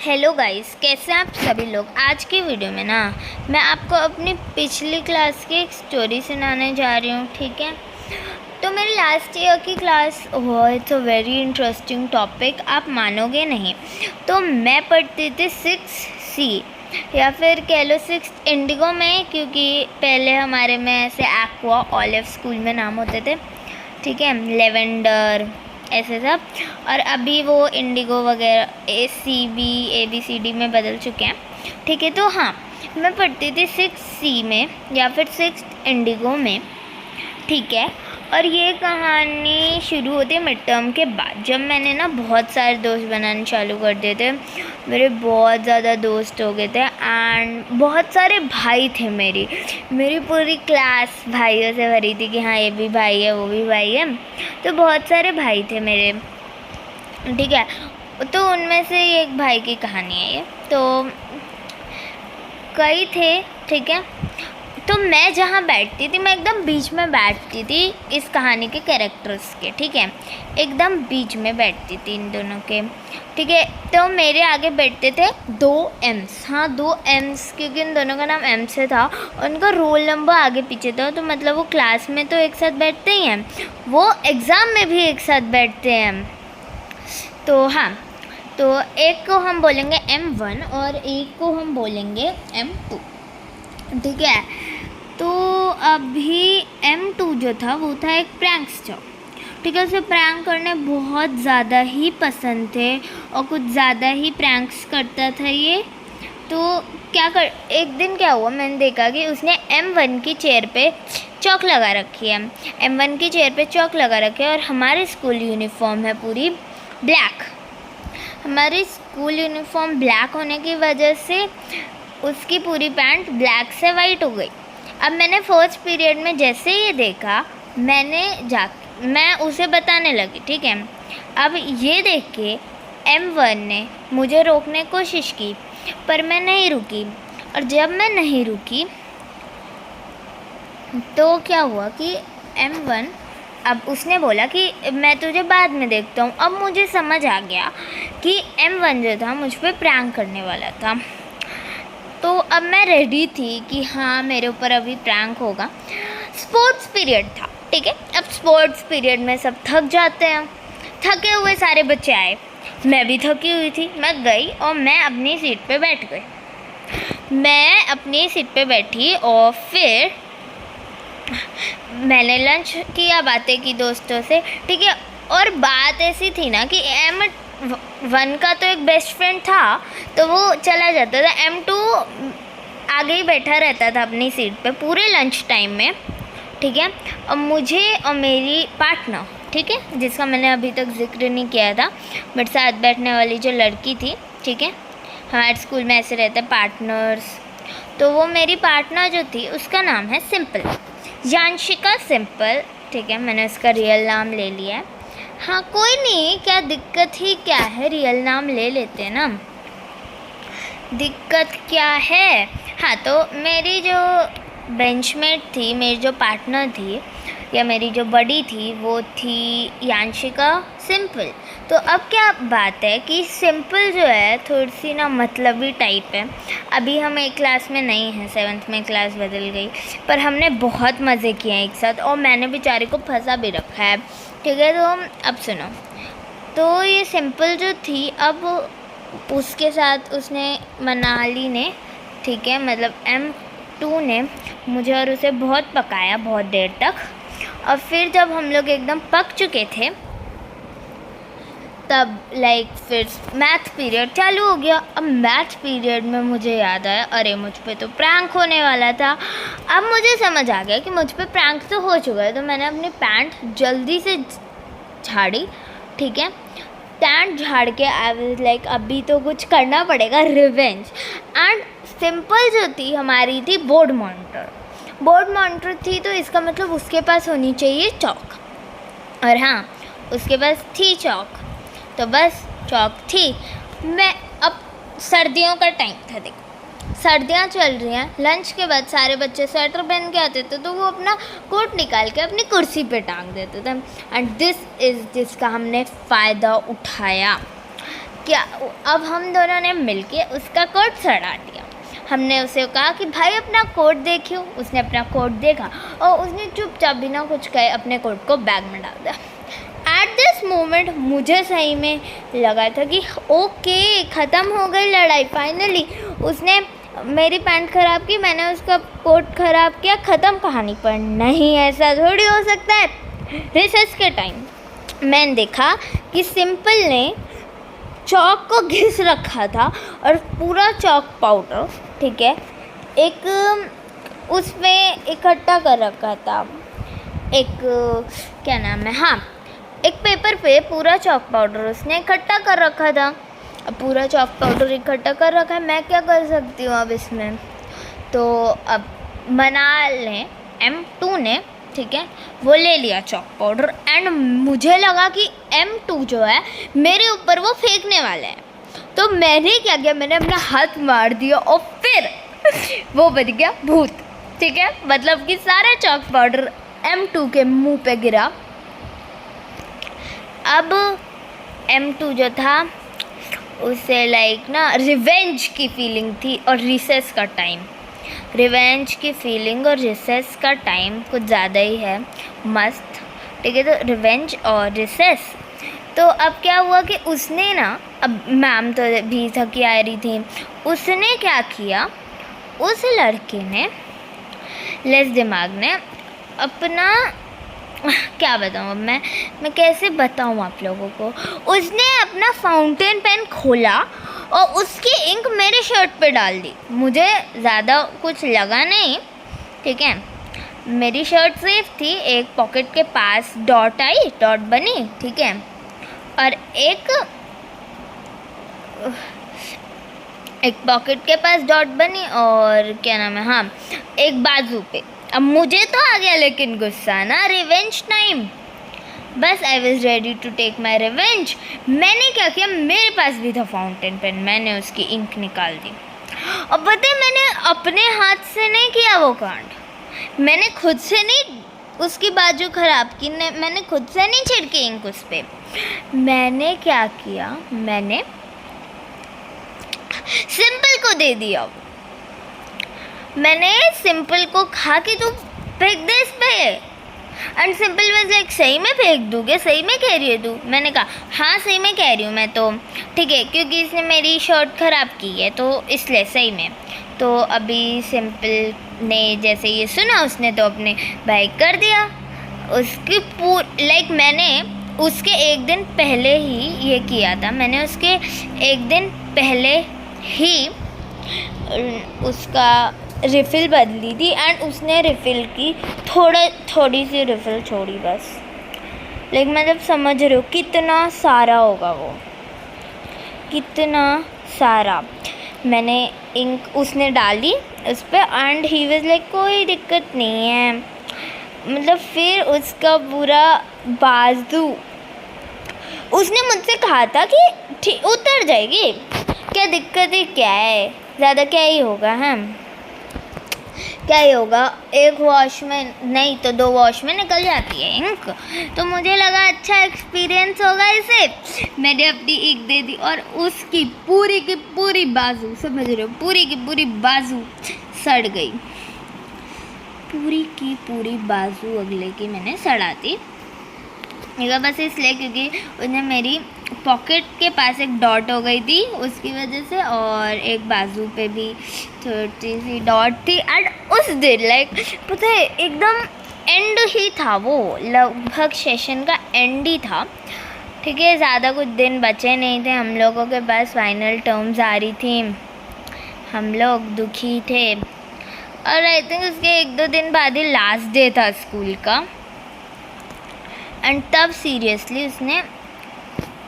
Hello guys, कैसे हैं आप सभी लोग। आज की वीडियो में ना मैं आपको अपनी पिछली क्लास की एक स्टोरी सुनाने जा रही हूँ। ठीक है, तो मेरी लास्ट ईयर की class it's a very interesting topic, आप मानोगे नहीं। तो मैं पढ़ती थी 6C या फिर कह लो 6 इंडिगो में, क्योंकि पहले हमारे में ऐसे एक्वा ऑलिव स्कूल में नाम होते थे। ठीक है, लेवेंडर ऐसे सब, और अभी वो इंडिगो वगैरह ABCD में बदल चुके हैं। ठीक है, तो हाँ, मैं पढ़ती थी 6C में या फिर 6 इंडिगो में। ठीक है, और ये कहानी शुरू होती है मिड टर्म के बाद, जब मैंने ना बहुत सारे दोस्त बनाने चालू कर दिए थे। मेरे बहुत ज़्यादा दोस्त हो गए थे एंड बहुत सारे भाई थे। मेरी पूरी क्लास भाइयों से भरी थी कि हाँ ये भी भाई है वो भी भाई है, तो बहुत सारे भाई थे मेरे। ठीक है, तो उनमें से एक भाई की कहानी है ये। तो कई थे, ठीक है, तो मैं जहाँ बैठती थी मैं एकदम बीच में बैठती थी इस कहानी के कैरेक्टर्स के। ठीक है, एकदम बीच में बैठती थी इन दोनों के। ठीक है, तो मेरे आगे बैठते थे 2 M's। हाँ, 2 M's, क्योंकि इन दोनों का नाम M से था। उनका रोल नंबर आगे पीछे था, तो मतलब वो क्लास में तो एक साथ बैठते ही हैं, वो एग्ज़ाम में भी एक साथ बैठते हैं। तो हाँ, तो एक को हम बोलेंगे M1 और एक को हम बोलेंगे M2। ठीक है, तो अभी M2 जो था वो था एक प्रैंकस्टर। ठीक है, उसे प्रैंक करने बहुत ज़्यादा ही पसंद थे और कुछ ज़्यादा ही प्रैंक्स करता था ये। तो एक दिन क्या हुआ, मैंने देखा कि उसने M1 की चेयर पे चौक लगा रखी है। M1 की चेयर पे चौक लगा रखे और हमारे स्कूल यूनिफॉर्म है पूरी ब्लैक। हमारी स्कूल यूनिफॉर्म ब्लैक होने की वजह से उसकी पूरी पैंट ब्लैक से वाइट हो गई। अब मैंने फर्स्ट पीरियड में जैसे ये देखा, मैं उसे बताने लगी। ठीक है, अब ये देख के M1 ने मुझे रोकने की कोशिश की, पर मैं नहीं रुकी। और जब मैं नहीं रुकी तो क्या हुआ कि M1, अब उसने बोला कि मैं तुझे बाद में देखता हूँ। अब मुझे समझ आ गया कि M1 जो था मुझ पर प्रैंक करने वाला था। तो अब मैं रेडी थी कि हाँ मेरे ऊपर अभी प्रैंक होगा। स्पोर्ट्स पीरियड था। ठीक है, अब स्पोर्ट्स पीरियड में सब थक जाते हैं, थके हुए सारे बच्चे आए, मैं भी थकी हुई थी। मैं गई और मैं अपनी सीट पे बैठ गई। मैं अपनी सीट पे बैठी और फिर मैंने लंच किया, बातें की दोस्तों से। ठीक है, और बात ऐसी थी ना कि M1 का तो एक बेस्ट फ्रेंड था, तो वो चला जाता था। M2 आगे ही बैठा रहता था अपनी सीट पे पूरे लंच टाइम में। ठीक है, और मुझे और मेरी पार्टनर, ठीक है, जिसका मैंने अभी तक जिक्र नहीं किया था, मेरे साथ बैठने वाली जो लड़की थी। ठीक है, हमारे स्कूल में ऐसे रहते पार्टनर्स। तो वो मेरी पार्टनर जो थी उसका नाम है सिंपल, यान्शिका सिंपल। ठीक है, मैंने उसका रियल नाम ले लिया है। हाँ, कोई नहीं, क्या दिक्कत ही क्या है, रियल नाम ले लेते हैं ना, दिक्कत क्या है। हाँ, तो मेरी जो बेंचमेट थी, मेरी जो पार्टनर थी या मेरी जो बडी थी, वो थी यान्शिका सिंपल। तो अब क्या बात है कि सिंपल जो है थोड़ी सी ना मतलबी टाइप है। अभी हम एक क्लास में नहीं हैं, 7th में क्लास बदल गई, पर हमने बहुत मज़े किए हैं एक साथ, और मैंने बेचारे को फंसा भी रखा है। ठीक है, तो अब सुनो, तो ये सिंपल जो थी, अब उसके साथ उसने मनाली ने, ठीक है, मतलब M2 ने मुझे और उसे बहुत पकाया बहुत देर तक। और फिर जब हम लोग एकदम पक चुके थे, तब फिर मैथ पीरियड चालू हो गया। अब मैथ पीरियड में मुझे याद आया, अरे मुझ पे तो प्रैंक होने वाला था। अब मुझे समझ आ गया कि मुझ पे प्रैंक तो हो चुका है, तो मैंने अपनी पैंट जल्दी से झाड़ी। ठीक है, पैंट झाड़ के आई वाज अभी तो कुछ करना पड़ेगा, रिवेंज। एंड सिंपल जो थी हमारी थी बोर्ड मॉनिटर थी, तो इसका मतलब उसके पास होनी चाहिए चौक। और हाँ, उसके पास थी चौक, तो बस चौक थी। मैं अब सर्दियों का टाइम था, देखो सर्दियाँ चल रही हैं, लंच के बाद सारे बच्चे स्वेटर पहन के आते थे, तो वो अपना कोट निकाल के अपनी कुर्सी पे टांग देते थे। एंड जिसका हमने फ़ायदा उठाया। क्या अब हम दोनों ने मिलके उसका कोट सड़ा दिया। हमने उसे कहा कि भाई अपना कोट देखियो। उसने अपना कोट देखा और उसने चुपचाप बिना कुछ कहे अपने कोट को बैग में डाल दिया। एट दिस मोमेंट मुझे सही में लगा था कि ओके ख़त्म हो गई लड़ाई फाइनली। उसने मेरी पैंट ख़राब की, मैंने उसका कोट ख़राब किया, ख़त्म कहानी। पर नहीं, ऐसा थोड़ी हो सकता है। रिसेस के टाइम मैंने देखा कि सिंपल ने चॉक को घिस रखा था और पूरा चॉक पाउडर, ठीक है, एक उसमें इकट्ठा कर रखा था। एक क्या नाम है, हाँ, एक पेपर पे पूरा चॉक पाउडर उसने इकट्ठा कर रखा था। अब पूरा चॉक पाउडर इकट्ठा कर रखा है, मैं क्या कर सकती हूँ अब इसमें। तो अब मनाल ने M2 ने, ठीक है, वो ले लिया चॉक पाउडर एंड मुझे लगा कि M2 जो है मेरे ऊपर वो फेंकने वाला है। तो मैंने क्या किया, मैंने अपना हाथ मार दिया और फिर वो बन गया भूत, ठीक है। मतलब कि सारा चॉक पाउडर M2 के मुंह पे गिरा। अब M2 जो था उसे लाइक ना रिवेंज की फीलिंग थी, और रिसेस का टाइम, रिवेंज की फीलिंग और रिसेस का टाइम कुछ ज़्यादा ही है मस्त, ठीक है। तो रिवेंज और रिसेस, तो अब क्या हुआ कि उसने ना, अब मैम तो भी थकी आ रही थी, उसने क्या किया, उस लड़के ने, लेस दिमाग ने अपना, क्या बताऊँ अब मैं कैसे बताऊँ आप लोगों को, उसने अपना फाउंटेन पेन खोला और उसकी इंक मेरे शर्ट पे डाल दी। मुझे ज़्यादा कुछ लगा नहीं, ठीक है, मेरी शर्ट सेफ थी। एक पॉकेट के पास डॉट आई, डॉट बनी, ठीक है, और एक पॉकेट के पास डॉट बनी और क्या नाम है, हाँ, एक बाजू पे। अब मुझे तो आ गया लेकिन गुस्सा ना, रिवेंज टाइम, बस I was ready to take my revenge. मैंने क्या किया, मेरे पास भी था फाउंटेन पेन, मैंने उसकी इंक निकाल दी। और पता है, मैंने अपने हाथ से नहीं किया वो कांड, मैंने खुद से नहीं उसकी बाजू ख़राब की, मैंने खुद से नहीं छिड़की इंक उस पर। मैंने क्या किया, मैंने सिंपल को दे दिया। मैंने सिंपल को कहा कि तू फेंक दे इस पे, एंड सिंपल वाज लाइक सही में फेंक दूँगे, सही में कह रही है तू। मैंने कहा हाँ सही में कह रही हूँ मैं तो, ठीक है, क्योंकि इसने मेरी शर्ट ख़राब की है तो इसलिए सही में। तो अभी सिंपल ने जैसे ये सुना, उसने तो अपने बाइक कर दिया उसकी लाइक मैंने उसके एक दिन पहले ही ये किया था, मैंने उसके एक दिन पहले ही उसका रिफ़िल बदली थी एंड उसने रिफ़िल की, थोड़ी सी रिफ़िल छोड़ी बस। लेकिन मतलब समझ रहे हो कितना सारा होगा वो, कितना सारा। मैंने इंक उसने डाली उस पर एंड ही वाज लाइक कोई दिक्कत नहीं है। मतलब फिर उसका पूरा बाजू, उसने मुझसे कहा था कि ठीक उतर जाएगी, क्या दिक्कत है, क्या है, ज़्यादा क्या ही होगा, हम क्या ही होगा, एक वॉश में नहीं तो 2 वॉश में निकल जाती है इंक। तो मुझे लगा अच्छा एक्सपीरियंस होगा इसे, मैंने अपनी इंक दे दी और उसकी पूरी की पूरी बाजू, समझ रहे हो, पूरी की पूरी बाजू सड़ गई, पूरी की पूरी बाजू अगले की मैंने सड़ा दी। बस इसलिए क्योंकि उसने मेरी पॉकेट के पास एक डॉट हो गई थी उसकी वजह से, और एक बाजू पे भी छोटी सी डॉट थी। एंड उस दिन लाइक पता है एकदम एंड ही था वो, लगभग सेशन का एंड ही था, ठीक है, ज़्यादा कुछ दिन बचे नहीं थे हम लोगों के पास, फाइनल टर्म्स आ रही थी, हम लोग दुखी थे। और आई थिंक उसके 1-2 दिन बाद ही लास्ट डे था स्कूल का, एंड तब सीरियसली उसने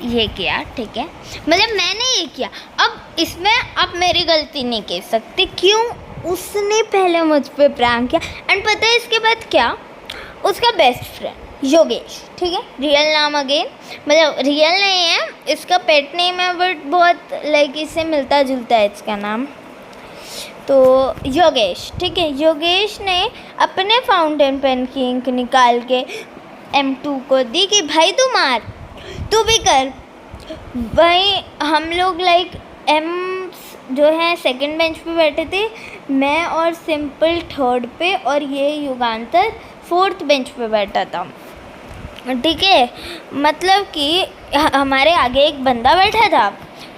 ये किया, ठीक है, मतलब मैंने ये किया। अब इसमें आप मेरी गलती नहीं कह सकती, क्यों, उसने पहले मुझ पे प्रैंक किया। एंड पता है इसके बाद क्या, उसका बेस्ट फ्रेंड योगेश, ठीक है, रियल नाम अगेन, मतलब रियल नहीं है, इसका पेट नेम है, बट बहुत लाइक इससे मिलता जुलता है इसका नाम, तो योगेश, ठीक है, योगेश ने अपने फाउंटेन पेन की इंक निकाल के M2 को दी कि भाई तू मार, तू भी कर। वहीं हम लोग लाइक एम जो है सेकंड बेंच पे बैठे थे, मैं और सिंपल थर्ड पे, और ये युगांतर फोर्थ बेंच पे बैठा था। ठीक है, मतलब कि हमारे आगे एक बंदा बैठा था,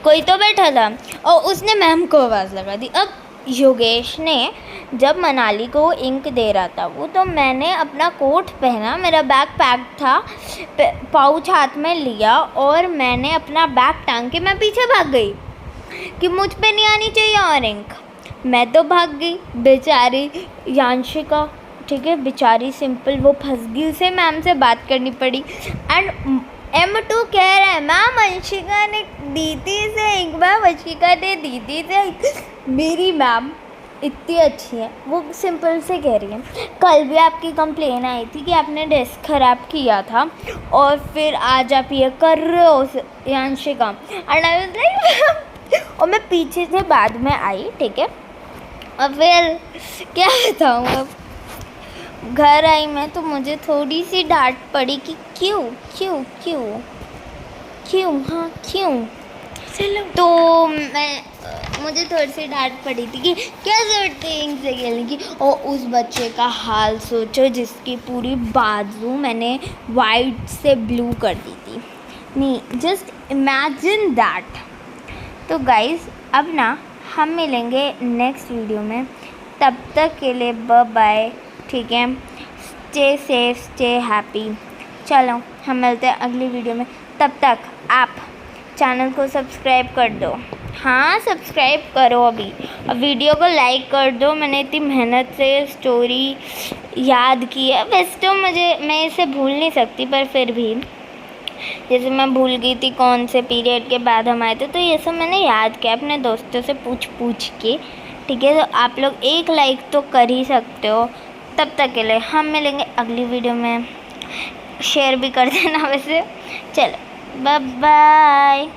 कोई तो बैठा था, और उसने मैम को आवाज़ लगा दी। अब योगेश ने जब मनाली को इंक दे रहा था वो, तो मैंने अपना कोट पहना, मेरा बैग पैक था, पाउच हाथ में लिया और मैंने अपना बैग टांग के मैं पीछे भाग गई कि मुझ पे नहीं आनी चाहिए और इंक। मैं तो भाग गई, बेचारी यांशिका, ठीक है, बेचारी सिंपल वो फंस गई, उसे मैम से बात करनी पड़ी। एंड M2 कह रहा है मैम वंशिका ने दी थी इसे एक बार, वंशिका ने दी थी इसे। मेरी मैम इतनी अच्छी है, वो सिंपल से कह रही है कल भी आपकी कंप्लेन आई थी कि आपने डेस्क ख़राब किया था और फिर आज आप ये कर रहे हो यांशिका। एंड आई वाज लाइक और मैं पीछे से बाद में आई, ठीक है। और फिर क्या बताऊँ, अब घर आई मैं तो मुझे थोड़ी सी डांट पड़ी कि क्यों क्यों क्यों क्यों हाँ क्यों। चलो तो मुझे थोड़ी सी डांट पड़ी थी कि क्या जरूरत है इनसे खेलने की। और उस बच्चे का हाल सोचो जिसकी पूरी बाजू मैंने वाइट से ब्लू कर दी थी। नहीं, जस्ट इमेजिन दैट। तो गाइस अब ना हम मिलेंगे नेक्स्ट वीडियो में, तब तक के लिए बाय बाय, ठीक है। Stay safe, stay happy. चलो हम मिलते हैं अगली वीडियो में, तब तक आप चैनल को सब्सक्राइब कर दो। हाँ सब्सक्राइब करो अभी, और वीडियो को लाइक कर दो। मैंने इतनी मेहनत से स्टोरी याद की है, वैसे तो मैं इसे भूल नहीं सकती, पर फिर भी जैसे मैं भूल गई थी कौन से पीरियड के बाद हम आए थे, तो ये सब मैंने याद किया अपने दोस्तों से पूछ के, ठीक है। तो आप लोग एक लाइक तो कर ही सकते हो। तब तक के लिए हम मिलेंगे अगली वीडियो में, शेयर भी कर देना वैसे। चलो बाय बाय।